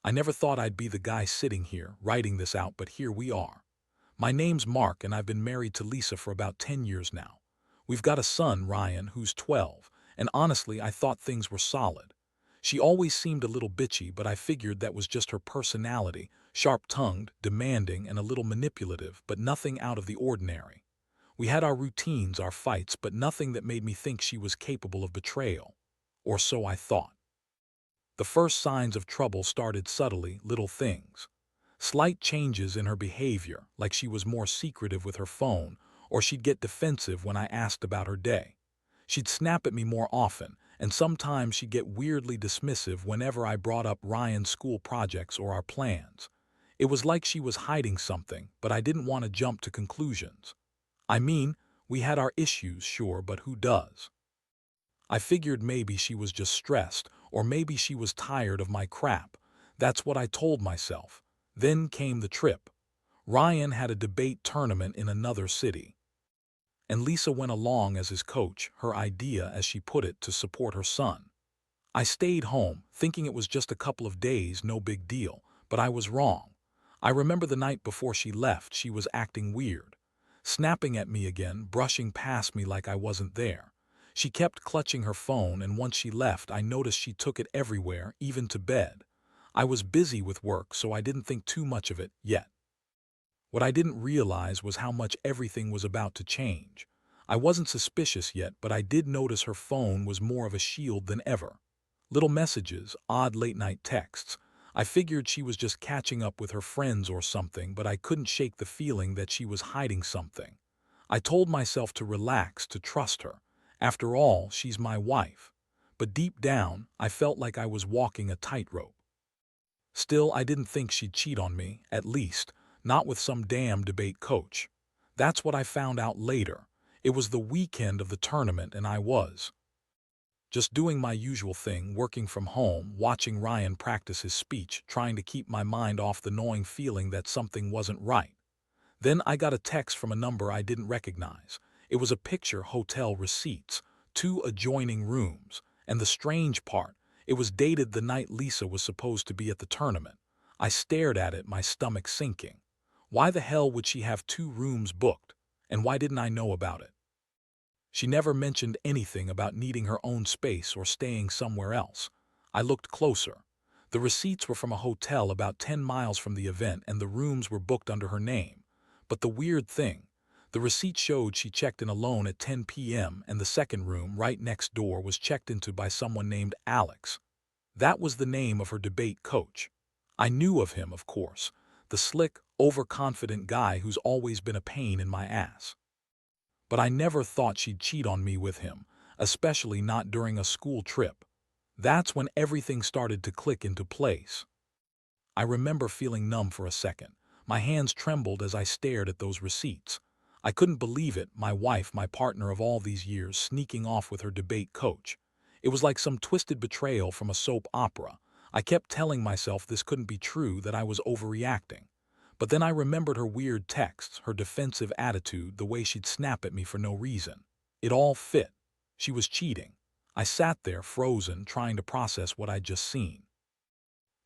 I never thought I'd be the guy sitting here, writing this out, but here we are. My name's Mark, and I've been married to Lisa for about 10 years now. We've got a son, Ryan, who's 12, and honestly, I thought things were solid. She always seemed a little bitchy, but I figured that was just her personality, sharp-tongued, demanding, and a little manipulative, but nothing out of the ordinary. We had our routines, our fights, but nothing that made me think she was capable of betrayal. Or so I thought. The first signs of trouble started subtly, little things. Slight changes in her behavior, like she was more secretive with her phone, or she'd get defensive when I asked about her day. She'd snap at me more often, and sometimes she'd get weirdly dismissive whenever I brought up Ryan's school projects or our plans. It was like she was hiding something, but I didn't want to jump to conclusions. I mean, we had our issues, sure, but who does? I figured maybe she was just stressed, or maybe she was tired of my crap. That's what I told myself. Then came the trip. Ryan had a debate tournament in another city, and Lisa went along as his coach, her idea, as she put it, to support her son. I stayed home, thinking it was just a couple of days, no big deal, but I was wrong. I remember the night before she left, she was acting weird, snapping at me again, brushing past me like I wasn't there. She kept clutching her phone, and once she left, I noticed she took it everywhere, even to bed. I was busy with work, so I didn't think too much of it yet. What I didn't realize was how much everything was about to change. I wasn't suspicious yet, but I did notice her phone was more of a shield than ever. Little messages, odd late-night texts. I figured she was just catching up with her friends or something, but I couldn't shake the feeling that she was hiding something. I told myself to relax, to trust her. After all, she's my wife. But deep down, I felt like I was walking a tightrope. Still, I didn't think she'd cheat on me, at least, not with some damn debate coach. That's what I found out later. It was the weekend of the tournament, and I was just doing my usual thing, working from home, watching Ryan practice his speech, trying to keep my mind off the gnawing feeling that something wasn't right. Then I got a text from a number I didn't recognize. It was a picture, hotel receipts, two adjoining rooms, and the strange part, it was dated the night Lisa was supposed to be at the tournament. I stared at it, my stomach sinking. Why the hell would she have two rooms booked? And why didn't I know about it? She never mentioned anything about needing her own space or staying somewhere else. I looked closer. The receipts were from a hotel about 10 miles from the event, and the rooms were booked under her name. But the weird thing, the receipt showed she checked in alone at 10 p.m. and the second room right next door was checked into by someone named Alex. That was the name of her debate coach. I knew of him, of course, the slick, overconfident guy who's always been a pain in my ass. But I never thought she'd cheat on me with him, especially not during a school trip. That's when everything started to click into place. I remember feeling numb for a second. My hands trembled as I stared at those receipts. I couldn't believe it, my wife, my partner of all these years, sneaking off with her debate coach. It was like some twisted betrayal from a soap opera. I kept telling myself this couldn't be true, that I was overreacting. But then I remembered her weird texts, her defensive attitude, the way she'd snap at me for no reason. It all fit. She was cheating. I sat there, frozen, trying to process what I'd just seen.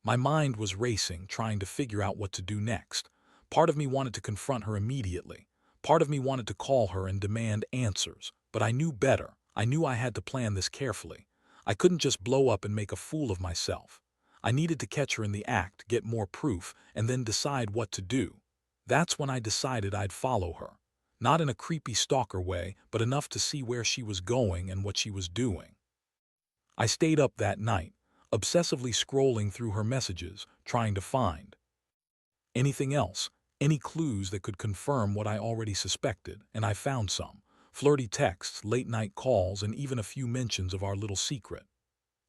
My mind was racing, trying to figure out what to do next. Part of me wanted to confront her immediately. Part of me wanted to call her and demand answers. But I knew better. I knew I had to plan this carefully. I couldn't just blow up and make a fool of myself. I needed to catch her in the act, get more proof, and then decide what to do. That's when I decided I'd follow her. Not in a creepy stalker way, but enough to see where she was going and what she was doing. I stayed up that night, obsessively scrolling through her messages, trying to find anything else, any clues that could confirm what I already suspected, and I found some. Flirty texts, late-night calls, and even a few mentions of our little secret.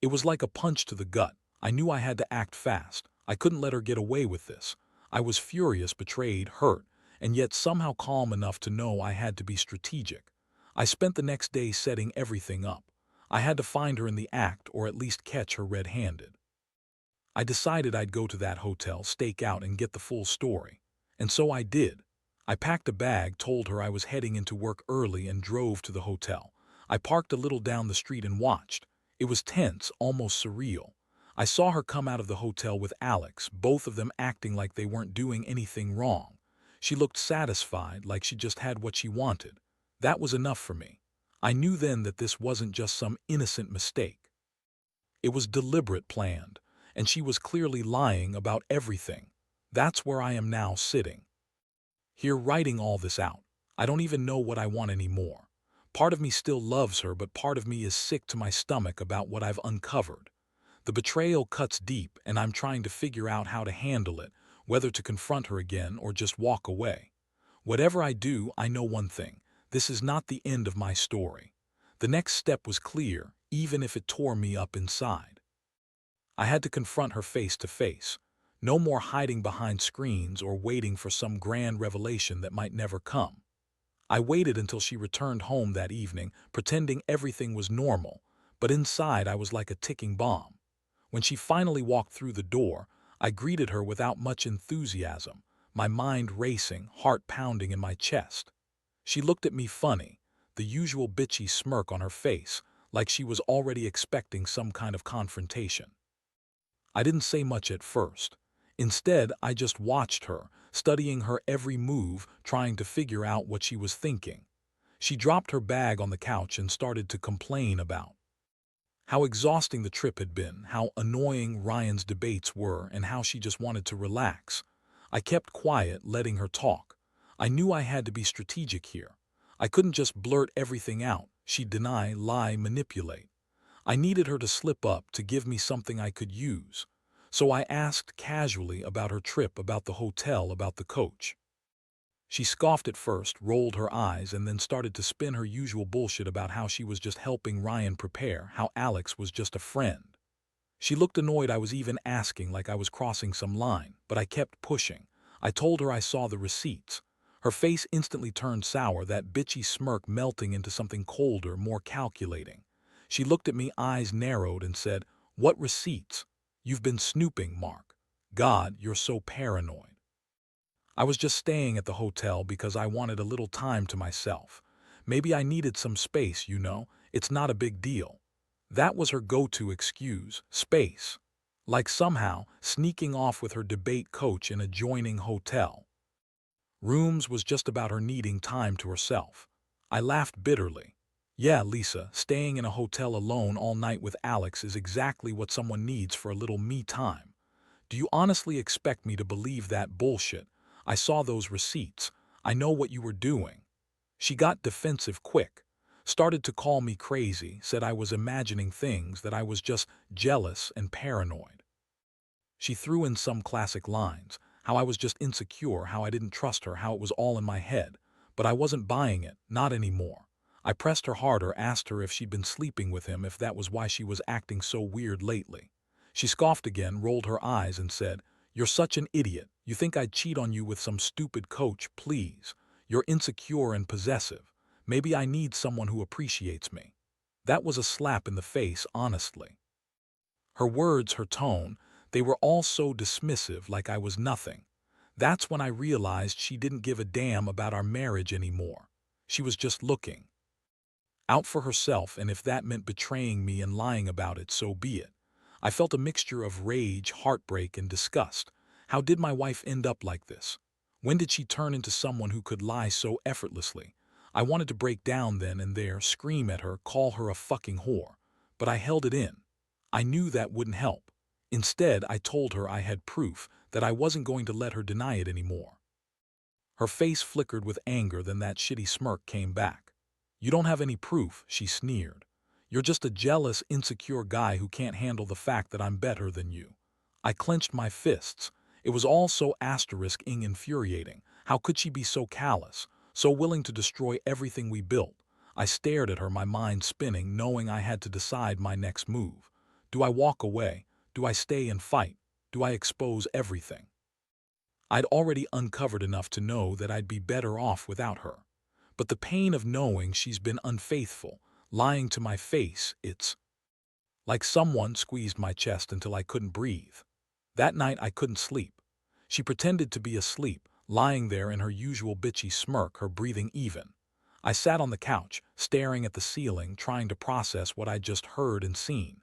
It was like a punch to the gut. I knew I had to act fast. I couldn't let her get away with this. I was furious, betrayed, hurt, and yet somehow calm enough to know I had to be strategic. I spent the next day setting everything up. I had to find her in the act, or at least catch her red-handed. I decided I'd go to that hotel, stake out, and get the full story. And so I did. I packed a bag, told her I was heading into work early, and drove to the hotel. I parked a little down the street and watched. It was tense, almost surreal. I saw her come out of the hotel with Alex, both of them acting like they weren't doing anything wrong. She looked satisfied, like she just had what she wanted. That was enough for me. I knew then that this wasn't just some innocent mistake. It was deliberate, planned, and she was clearly lying about everything. That's where I am now sitting. Here writing all this out. I don't even know what I want anymore. Part of me still loves her, but part of me is sick to my stomach about what I've uncovered. The betrayal cuts deep, and I'm trying to figure out how to handle it, whether to confront her again or just walk away. Whatever I do, I know one thing. This is not the end of my story. The next step was clear, even if it tore me up inside. I had to confront her face to face. No more hiding behind screens or waiting for some grand revelation that might never come. I waited until she returned home that evening, pretending everything was normal, but inside I was like a ticking bomb. When she finally walked through the door, I greeted her without much enthusiasm, my mind racing, heart pounding in my chest. She looked at me funny, the usual bitchy smirk on her face, like she was already expecting some kind of confrontation. I didn't say much at first. Instead, I just watched her, studying her every move, trying to figure out what she was thinking. She dropped her bag on the couch and started to complain about how exhausting the trip had been, how annoying Ryan's debates were, and how she just wanted to relax. I kept quiet, letting her talk. I knew I had to be strategic here. I couldn't just blurt everything out. She'd deny, lie, manipulate. I needed her to slip up, to give me something I could use. So I asked casually about her trip, about the hotel, about the coach. She scoffed at first, rolled her eyes, and then started to spin her usual bullshit about how she was just helping Ryan prepare, how Alex was just a friend. She looked annoyed I was even asking, like I was crossing some line, but I kept pushing. I told her I saw the receipts. Her face instantly turned sour, that bitchy smirk melting into something colder, more calculating. She looked at me, eyes narrowed, and said, "What receipts? You've been snooping, Mark. God, you're so paranoid." I was just staying at the hotel because I wanted a little time to myself. Maybe I needed some space, you know. It's not a big deal. That was her go-to excuse, space. Like somehow sneaking off with her debate coach in a adjoining hotel rooms was just about her needing time to herself. I laughed bitterly. Yeah, Lisa, staying in a hotel alone all night with Alex is exactly what someone needs for a little me time. Do you honestly expect me to believe that bullshit? I saw those receipts. I know what you were doing. She got defensive quick. Started to call me crazy, said I was imagining things, that I was just jealous and paranoid. She threw in some classic lines, how I was just insecure, how I didn't trust her, how it was all in my head. But I wasn't buying it, not anymore. I pressed her harder, asked her if she'd been sleeping with him, if that was why she was acting so weird lately. She scoffed again, rolled her eyes, and said, "You're such an idiot. You think I'd cheat on you with some stupid coach, please. You're insecure and possessive. Maybe I need someone who appreciates me." That was a slap in the face, honestly. Her words, her tone, they were all so dismissive, like I was nothing. That's when I realized she didn't give a damn about our marriage anymore. She was just looking out for herself, and if that meant betraying me and lying about it, so be it. I felt a mixture of rage, heartbreak, and disgust. How did my wife end up like this? When did she turn into someone who could lie so effortlessly? I wanted to break down then and there, scream at her, call her a fucking whore. But I held it in. I knew that wouldn't help. Instead, I told her I had proof, that I wasn't going to let her deny it anymore. Her face flickered with anger, then that shitty smirk came back. "You don't have any proof," she sneered. "You're just a jealous, insecure guy who can't handle the fact that I'm better than you." I clenched my fists. It was all so *ing infuriating. How could she be so callous, so willing to destroy everything we built? I stared at her, my mind spinning, knowing I had to decide my next move. Do I walk away? Do I stay and fight? Do I expose everything? I'd already uncovered enough to know that I'd be better off without her. But the pain of knowing she's been unfaithful, lying to my face, it's like someone squeezed my chest until I couldn't breathe. That night I couldn't sleep. She pretended to be asleep, lying there in her usual bitchy smirk, her breathing even. I sat on the couch, staring at the ceiling, trying to process what I'd just heard and seen.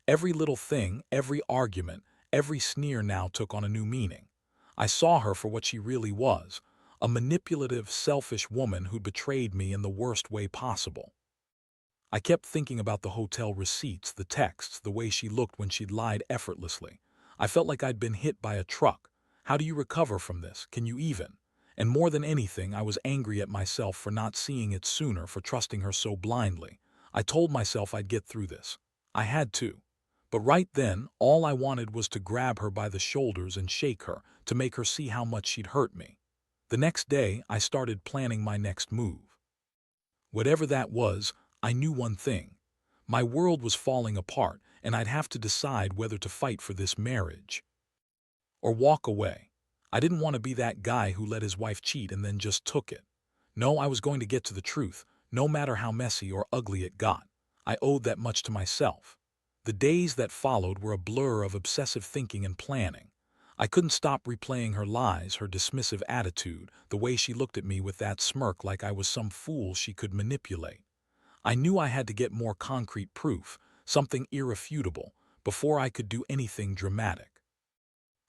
Every little thing, every argument, every sneer now took on a new meaning. I saw her for what she really was, a manipulative, selfish woman who'd betrayed me in the worst way possible. I kept thinking about the hotel receipts, the texts, the way she looked when she'd lied effortlessly. I felt like I'd been hit by a truck. How do you recover from this? Can you even? And more than anything, I was angry at myself for not seeing it sooner, for trusting her so blindly. I told myself I'd get through this. I had to. But right then, all I wanted was to grab her by the shoulders and shake her, to make her see how much she'd hurt me. The next day, I started planning my next move. Whatever that was, I knew one thing. My world was falling apart, and I'd have to decide whether to fight for this marriage or walk away. I didn't want to be that guy who let his wife cheat and then just took it. No, I was going to get to the truth, no matter how messy or ugly it got. I owed that much to myself. The days that followed were a blur of obsessive thinking and planning. I couldn't stop replaying her lies, her dismissive attitude, the way she looked at me with that smirk like I was some fool she could manipulate. I knew I had to get more concrete proof, something irrefutable, before I could do anything dramatic.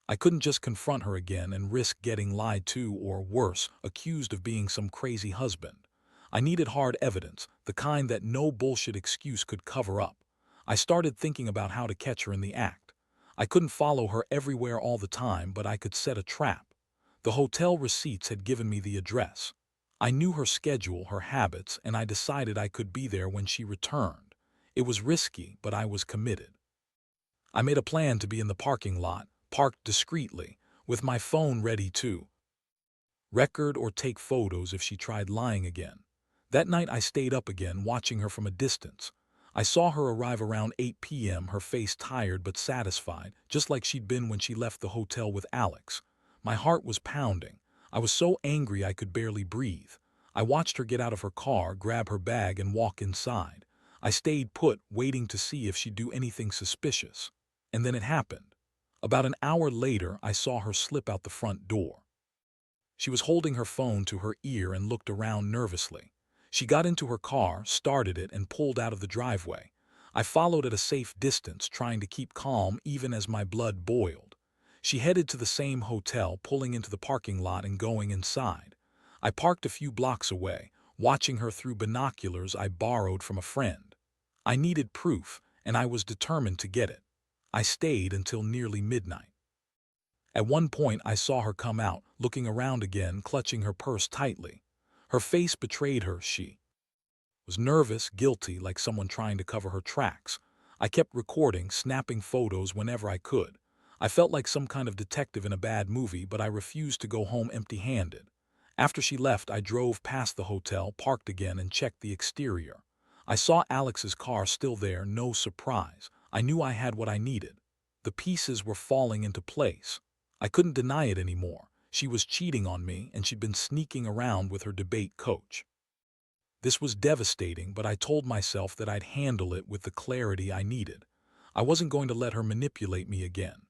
I couldn't just confront her again and risk getting lied to or, worse, accused of being some crazy husband. I needed hard evidence, the kind that no bullshit excuse could cover up. I started thinking about how to catch her in the act. I couldn't follow her everywhere all the time, but I could set a trap. The hotel receipts had given me the address. I knew her schedule, her habits, and I decided I could be there when she returned. It was risky, but I was committed. I made a plan to be in the parking lot, parked discreetly, with my phone ready to record or take photos if she tried lying again. That night I stayed up again, watching her from a distance. I saw her arrive around 8 p.m., her face tired but satisfied, just like she'd been when she left the hotel with Alex. My heart was pounding. I was so angry I could barely breathe. I watched her get out of her car, grab her bag, and walk inside. I stayed put, waiting to see if she'd do anything suspicious. And then it happened. About an hour later, I saw her slip out the front door. She was holding her phone to her ear and looked around nervously. She got into her car, started it, and pulled out of the driveway. I followed at a safe distance, trying to keep calm even as my blood boiled. She headed to the same hotel, pulling into the parking lot and going inside. I parked a few blocks away, watching her through binoculars I borrowed from a friend. I needed proof, and I was determined to get it. I stayed until nearly midnight. At one point, I saw her come out, looking around again, clutching her purse tightly. Her face betrayed her. She was nervous, guilty, like someone trying to cover her tracks. I kept recording, snapping photos whenever I could. I felt like some kind of detective in a bad movie, but I refused to go home empty-handed. After she left, I drove past the hotel, parked again, and checked the exterior. I saw Alex's car still there, no surprise. I knew I had what I needed. The pieces were falling into place. I couldn't deny it anymore. She was cheating on me, and she'd been sneaking around with her debate coach. This was devastating, but I told myself that I'd handle it with the clarity I needed. I wasn't going to let her manipulate me again.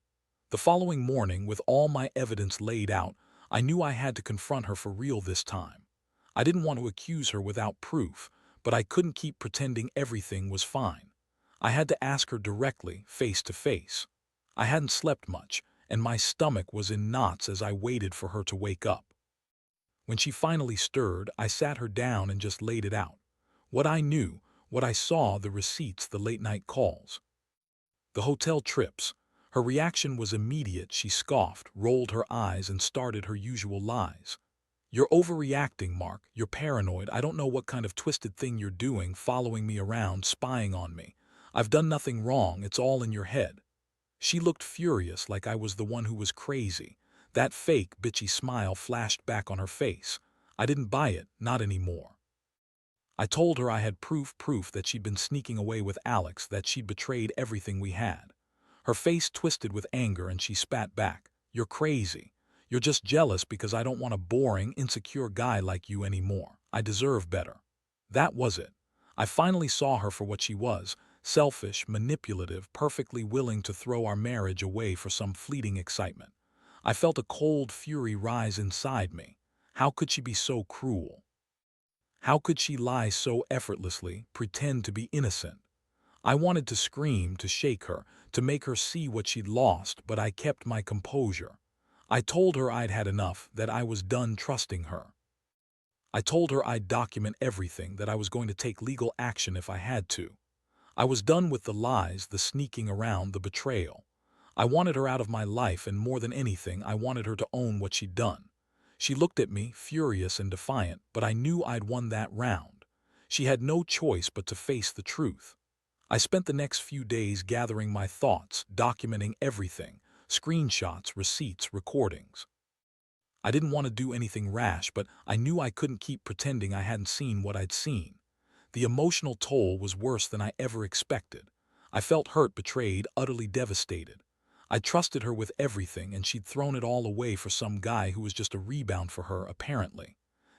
The following morning, with all my evidence laid out, I knew I had to confront her for real this time. I didn't want to accuse her without proof, but I couldn't keep pretending everything was fine. I had to ask her directly, face to face. I hadn't slept much, and my stomach was in knots as I waited for her to wake up. When she finally stirred, I sat her down and just laid it out. What I knew, what I saw, the receipts, the late-night calls. The hotel trips. Her reaction was immediate. She scoffed, rolled her eyes, and started her usual lies. "You're overreacting, Mark. You're paranoid. I don't know what kind of twisted thing you're doing, following me around, spying on me. I've done nothing wrong. It's all in your head." She looked furious, like I was the one who was crazy. That fake, bitchy smile flashed back on her face. I didn't buy it, not anymore. I told her I had proof that she'd been sneaking away with Alex, that she'd betrayed everything we had. Her face twisted with anger and she spat back. "You're crazy. You're just jealous because I don't want a boring, insecure guy like you anymore. I deserve better." That was it. I finally saw her for what she was. Selfish, manipulative, perfectly willing to throw our marriage away for some fleeting excitement. I felt a cold fury rise inside me. How could she be so cruel? How could she lie so effortlessly, pretend to be innocent? I wanted to scream, to shake her, to make her see what she'd lost, but I kept my composure. I told her I'd had enough, that I was done trusting her. I told her I'd document everything, that I was going to take legal action if I had to. I was done with the lies, the sneaking around, the betrayal. I wanted her out of my life, and more than anything, I wanted her to own what she'd done. She looked at me, furious and defiant, but I knew I'd won that round. She had no choice but to face the truth. I spent the next few days gathering my thoughts, documenting everything, screenshots, receipts, recordings. I didn't want to do anything rash, but I knew I couldn't keep pretending I hadn't seen what I'd seen. The emotional toll was worse than I ever expected. I felt hurt, betrayed, utterly devastated. I trusted her with everything, and she'd thrown it all away for some guy who was just a rebound for her, apparently.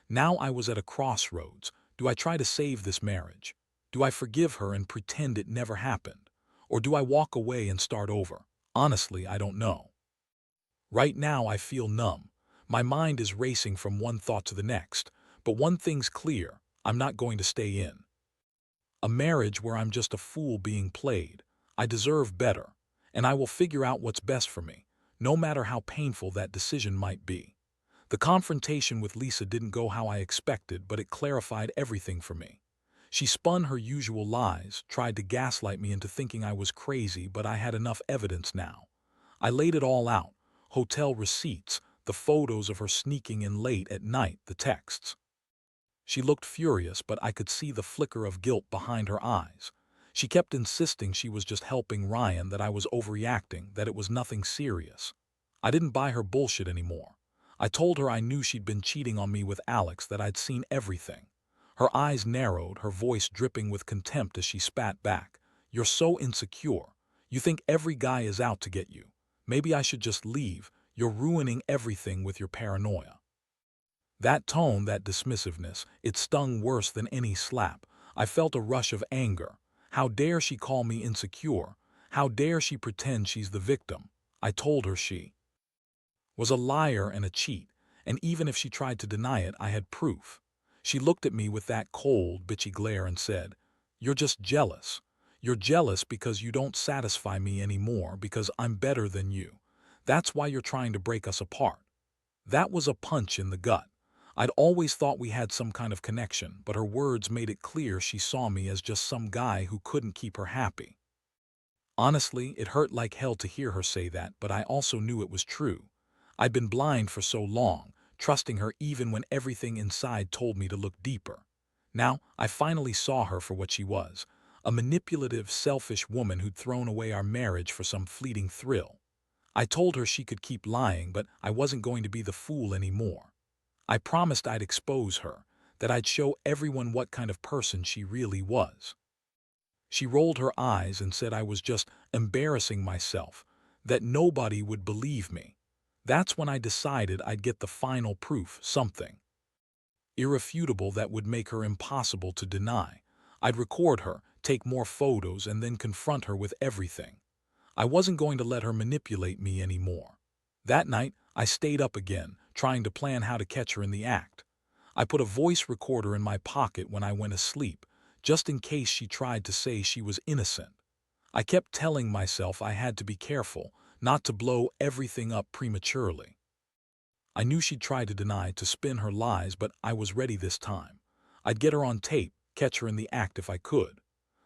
Now I was at a crossroads. Do I try to save this marriage? Do I forgive her and pretend it never happened? Or do I walk away and start over? Honestly, I don't know. Right now I feel numb. My mind is racing from one thought to the next. But one thing's clear: I'm not going to stay in a marriage where I'm just a fool being played. I deserve better, and I will figure out what's best for me, no matter how painful that decision might be. The confrontation with Lisa didn't go how I expected, but it clarified everything for me. She spun her usual lies, tried to gaslight me into thinking I was crazy, but I had enough evidence now. I laid it all out: hotel receipts, the photos of her sneaking in late at night, the texts. She looked furious, but I could see the flicker of guilt behind her eyes. She kept insisting she was just helping Ryan, that I was overreacting, that it was nothing serious. I didn't buy her bullshit anymore. I told her I knew she'd been cheating on me with Alex, that I'd seen everything. Her eyes narrowed, her voice dripping with contempt as she spat back. "You're so insecure. You think every guy is out to get you. Maybe I should just leave. You're ruining everything with your paranoia." That tone, that dismissiveness, it stung worse than any slap. I felt a rush of anger. How dare she call me insecure? How dare she pretend she's the victim? I told her she was a liar and a cheat, and even if she tried to deny it, I had proof. She looked at me with that cold, bitchy glare and said, "You're just jealous. You're jealous because you don't satisfy me anymore, because I'm better than you. That's why you're trying to break us apart." That was a punch in the gut. I'd always thought we had some kind of connection, but her words made it clear she saw me as just some guy who couldn't keep her happy. Honestly, it hurt like hell to hear her say that, but I also knew it was true. I'd been blind for so long, trusting her even when everything inside told me to look deeper. Now, I finally saw her for what she was: a manipulative, selfish woman who'd thrown away our marriage for some fleeting thrill. I told her she could keep lying, but I wasn't going to be the fool anymore. I promised I'd expose her, that I'd show everyone what kind of person she really was. She rolled her eyes and said I was just embarrassing myself, that nobody would believe me. That's when I decided I'd get the final proof, something irrefutable that would make her impossible to deny. I'd record her, take more photos, and then confront her with everything. I wasn't going to let her manipulate me anymore. That night, I stayed up again, trying to plan how to catch her in the act. I put a voice recorder in my pocket when I went asleep, just in case she tried to say she was innocent. I kept telling myself I had to be careful, not to blow everything up prematurely. I knew she'd try to deny, to spin her lies, but I was ready this time. I'd get her on tape, catch her in the act if I could.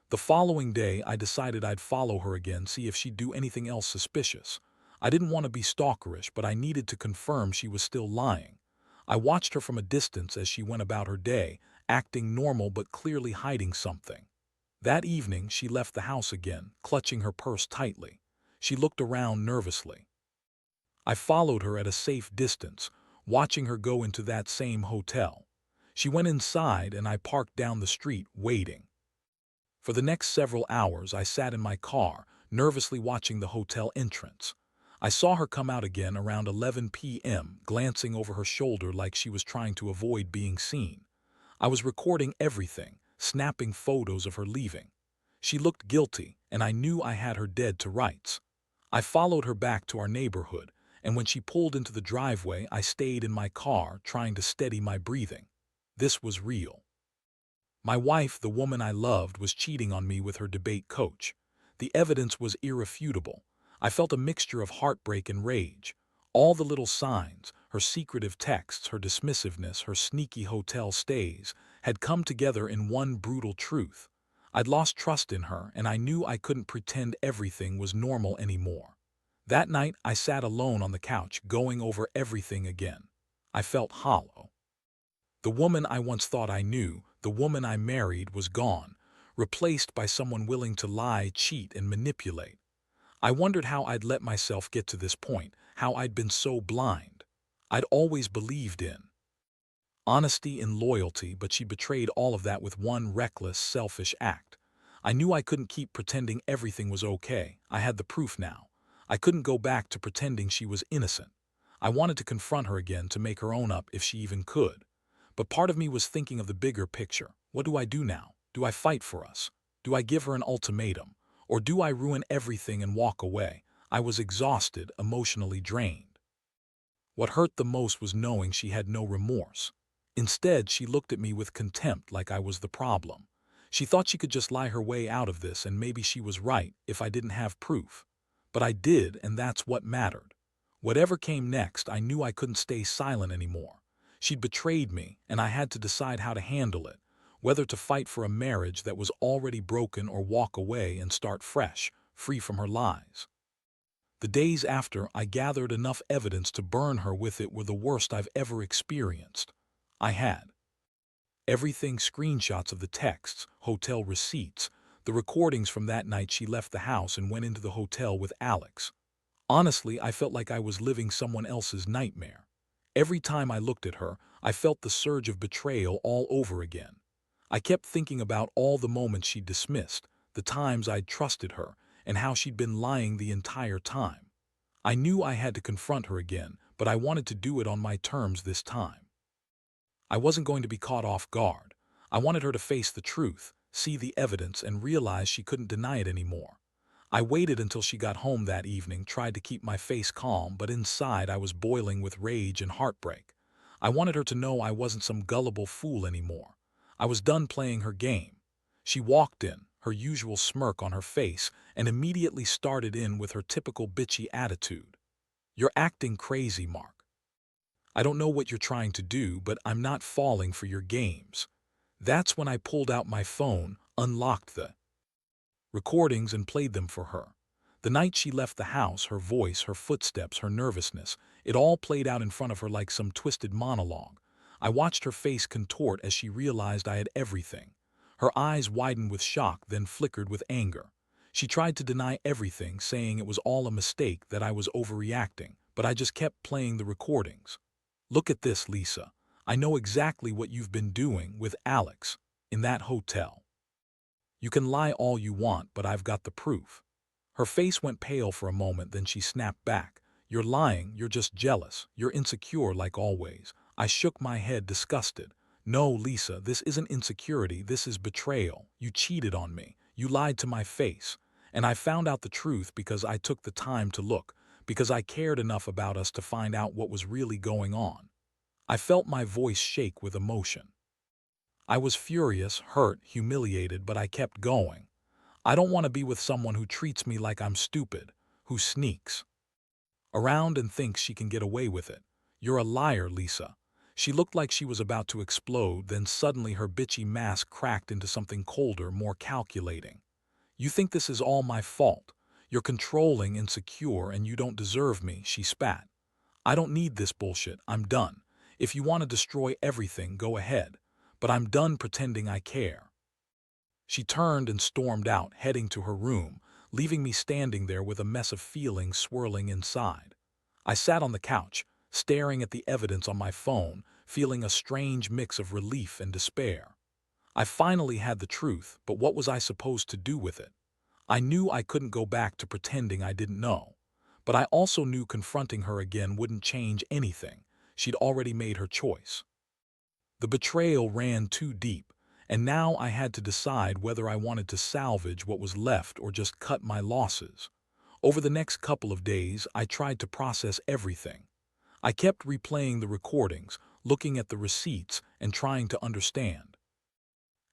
The following day, I decided I'd follow her again, see if she'd do anything else suspicious. I didn't want to be stalkerish, but I needed to confirm she was still lying. I watched her from a distance as she went about her day, acting normal but clearly hiding something. That evening, she left the house again, clutching her purse tightly. She looked around nervously. I followed her at a safe distance, watching her go into that same hotel. She went inside, and I parked down the street, waiting. For the next several hours, I sat in my car, nervously watching the hotel entrance. I saw her come out again around 11 p.m., glancing over her shoulder like she was trying to avoid being seen. I was recording everything, snapping photos of her leaving. She looked guilty, and I knew I had her dead to rights. I followed her back to our neighborhood, and when she pulled into the driveway, I stayed in my car, trying to steady my breathing. This was real. My wife, the woman I loved, was cheating on me with her debate coach. The evidence was irrefutable. I felt a mixture of heartbreak and rage. All the little signs, her secretive texts, her dismissiveness, her sneaky hotel stays, had come together in one brutal truth. I'd lost trust in her, and I knew I couldn't pretend everything was normal anymore. That night, I sat alone on the couch, going over everything again. I felt hollow. The woman I once thought I knew, the woman I married, was gone, replaced by someone willing to lie, cheat, and manipulate. I wondered how I'd let myself get to this point, how I'd been so blind. I'd always believed in honesty and loyalty, but she betrayed all of that with one reckless, selfish act. I knew I couldn't keep pretending everything was okay. I had the proof now. I couldn't go back to pretending she was innocent. I wanted to confront her again, to make her own up if she even could. But part of me was thinking of the bigger picture. What do I do now? Do I fight for us? Do I give her an ultimatum? Or do I ruin everything and walk away? I was exhausted, emotionally drained. What hurt the most was knowing she had no remorse. Instead, she looked at me with contempt, like I was the problem. She thought she could just lie her way out of this, and maybe she was right if I didn't have proof. But I did, and that's what mattered. Whatever came next, I knew I couldn't stay silent anymore. She'd betrayed me, and I had to decide how to handle it, whether to fight for a marriage that was already broken or walk away and start fresh, free from her lies. The days after I gathered enough evidence to burn her with it were the worst I've ever experienced. I had everything: screenshots of the texts, hotel receipts, the recordings from that night she left the house and went into the hotel with Alex. Honestly, I felt like I was living someone else's nightmare. Every time I looked at her, I felt the surge of betrayal all over again. I kept thinking about all the moments she'd dismissed, the times I'd trusted her, and how she'd been lying the entire time. I knew I had to confront her again, but I wanted to do it on my terms this time. I wasn't going to be caught off guard. I wanted her to face the truth, see the evidence, and realize she couldn't deny it anymore. I waited until she got home that evening, tried to keep my face calm, but inside I was boiling with rage and heartbreak. I wanted her to know I wasn't some gullible fool anymore. I was done playing her game. She walked in, her usual smirk on her face, and immediately started in with her typical bitchy attitude. "You're acting crazy, Mark. I don't know what you're trying to do, but I'm not falling for your games." That's when I pulled out my phone, unlocked the recordings, and played them for her. The night she left the house, her voice, her footsteps, her nervousness, it all played out in front of her like some twisted monologue. I watched her face contort as she realized I had everything. Her eyes widened with shock, then flickered with anger. She tried to deny everything, saying it was all a mistake, that I was overreacting, but I just kept playing the recordings. "Look at this, Lisa. I know exactly what you've been doing with Alex in that hotel. You can lie all you want, but I've got the proof." Her face went pale for a moment, then she snapped back. "You're lying, you're just jealous, you're insecure like always." I shook my head, disgusted. "No, Lisa, this isn't insecurity, this is betrayal. You cheated on me, you lied to my face. And I found out the truth because I took the time to look, because I cared enough about us to find out what was really going on." I felt my voice shake with emotion. I was furious, hurt, humiliated, but I kept going. I don't want to be with someone who treats me like I'm stupid, who sneaks around and thinks she can get away with it. "You're a liar, Lisa." She looked like she was about to explode, then suddenly her bitchy mask cracked into something colder, more calculating. "You think this is all my fault. You're controlling, insecure, and you don't deserve me," she spat. "I don't need this bullshit. I'm done. If you want to destroy everything, go ahead. But I'm done pretending I care." She turned and stormed out, heading to her room, leaving me standing there with a mess of feelings swirling inside. I sat on the couch, staring at the evidence on my phone, feeling a strange mix of relief and despair. I finally had the truth, but what was I supposed to do with it? I knew I couldn't go back to pretending I didn't know. But I also knew confronting her again wouldn't change anything. She'd already made her choice. The betrayal ran too deep, and now I had to decide whether I wanted to salvage what was left or just cut my losses. Over the next couple of days, I tried to process everything. I kept replaying the recordings, looking at the receipts, and trying to understand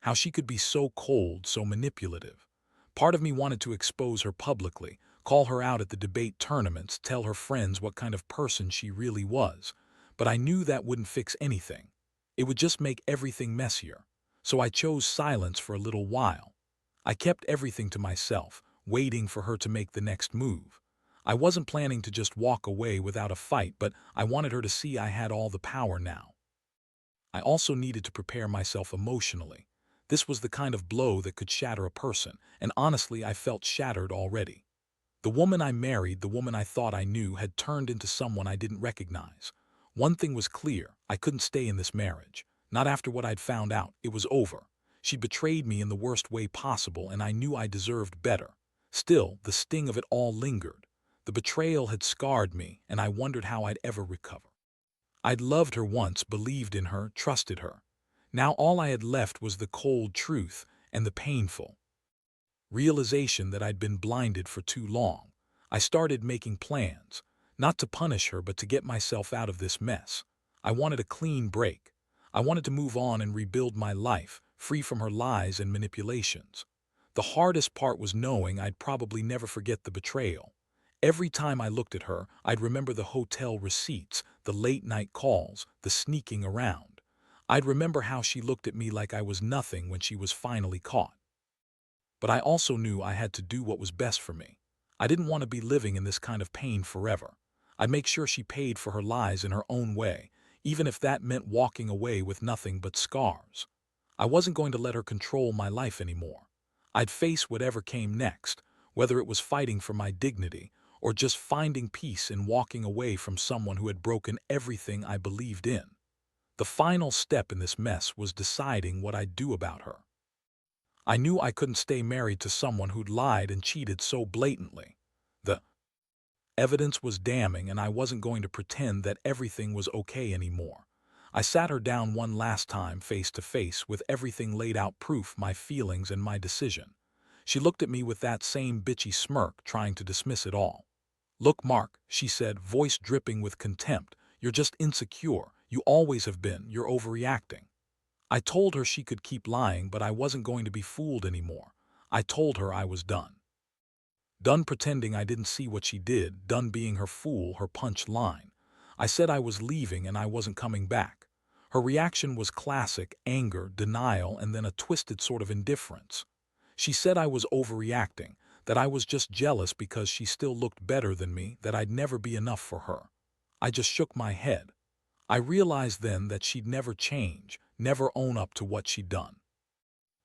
how she could be so cold, so manipulative. Part of me wanted to expose her publicly, call her out at the debate tournaments, tell her friends what kind of person she really was. But I knew that wouldn't fix anything. It would just make everything messier. So I chose silence for a little while. I kept everything to myself, waiting for her to make the next move. I wasn't planning to just walk away without a fight, but I wanted her to see I had all the power now. I also needed to prepare myself emotionally. This was the kind of blow that could shatter a person, and honestly, I felt shattered already. The woman I married, the woman I thought I knew, had turned into someone I didn't recognize. One thing was clear: I couldn't stay in this marriage. Not after what I'd found out. It was over. She betrayed me in the worst way possible, and I knew I deserved better. Still, the sting of it all lingered. The betrayal had scarred me, and I wondered how I'd ever recover. I'd loved her once, believed in her, trusted her. Now all I had left was the cold truth and the painful realization that I'd been blinded for too long. I started making plans, not to punish her, but to get myself out of this mess. I wanted a clean break. I wanted to move on and rebuild my life, free from her lies and manipulations. The hardest part was knowing I'd probably never forget the betrayal. Every time I looked at her, I'd remember the hotel receipts, the late-night calls, the sneaking around. I'd remember how she looked at me like I was nothing when she was finally caught. But I also knew I had to do what was best for me. I didn't want to be living in this kind of pain forever. I'd make sure she paid for her lies in her own way, even if that meant walking away with nothing but scars. I wasn't going to let her control my life anymore. I'd face whatever came next, whether it was fighting for my dignity or just finding peace in walking away from someone who had broken everything I believed in. The final step in this mess was deciding what I'd do about her. I knew I couldn't stay married to someone who'd lied and cheated so blatantly. The evidence was damning, and I wasn't going to pretend that everything was okay anymore. I sat her down one last time, face to face, with everything laid out, proof, my feelings and my decision. She looked at me with that same bitchy smirk, trying to dismiss it all. "Look, Mark," she said, voice dripping with contempt, "you're just insecure. You always have been. You're overreacting." I told her she could keep lying, but I wasn't going to be fooled anymore. I told her I was done. Done pretending I didn't see what she did, done being her fool, her punch line. I said I was leaving and I wasn't coming back. Her reaction was classic: anger, denial, and then a twisted sort of indifference. She said I was overreacting, that I was just jealous because she still looked better than me, that I'd never be enough for her. I just shook my head. I realized then that she'd never change, never own up to what she'd done.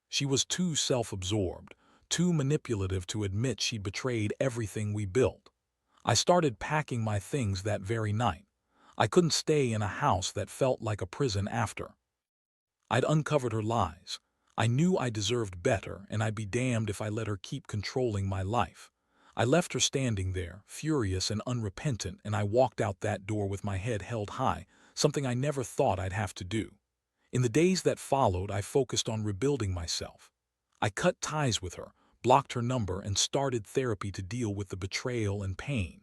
She was too self-absorbed, too manipulative to admit she'd betrayed everything we built. I started packing my things that very night. I couldn't stay in a house that felt like a prison after I'd uncovered her lies. I knew I deserved better, and I'd be damned if I let her keep controlling my life. I left her standing there, furious and unrepentant, and I walked out that door with my head held high, something I never thought I'd have to do. In the days that followed, I focused on rebuilding myself. I cut ties with her, blocked her number, and started therapy to deal with the betrayal and pain.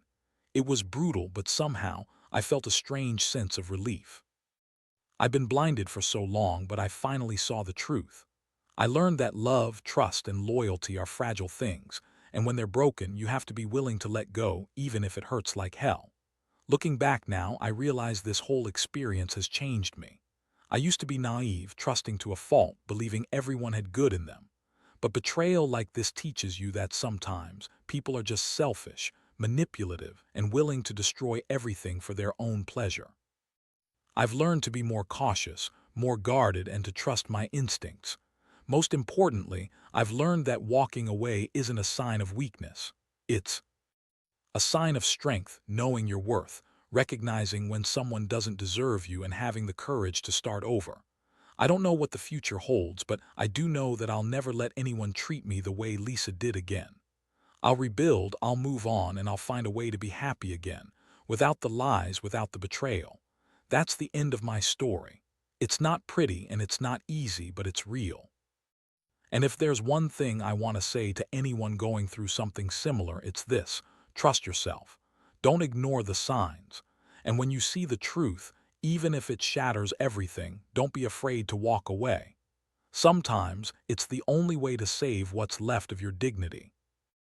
It was brutal, but somehow I felt a strange sense of relief. I've been blinded for so long, but I finally saw the truth. I learned that love, trust, and loyalty are fragile things, and when they're broken, you have to be willing to let go, even if it hurts like hell. Looking back now, I realize this whole experience has changed me. I used to be naive, trusting to a fault, believing everyone had good in them. But betrayal like this teaches you that sometimes people are just selfish, manipulative, and willing to destroy everything for their own pleasure. I've learned to be more cautious, more guarded, and to trust my instincts. Most importantly, I've learned that walking away isn't a sign of weakness. It's a sign of strength, knowing your worth, recognizing when someone doesn't deserve you, and having the courage to start over. I don't know what the future holds, but I do know that I'll never let anyone treat me the way Lisa did again. I'll rebuild, I'll move on, and I'll find a way to be happy again, without the lies, without the betrayal. That's the end of my story. It's not pretty and it's not easy, but it's real. And if there's one thing I want to say to anyone going through something similar, it's this: trust yourself. Don't ignore the signs. And when you see the truth, even if it shatters everything, don't be afraid to walk away. Sometimes it's the only way to save what's left of your dignity.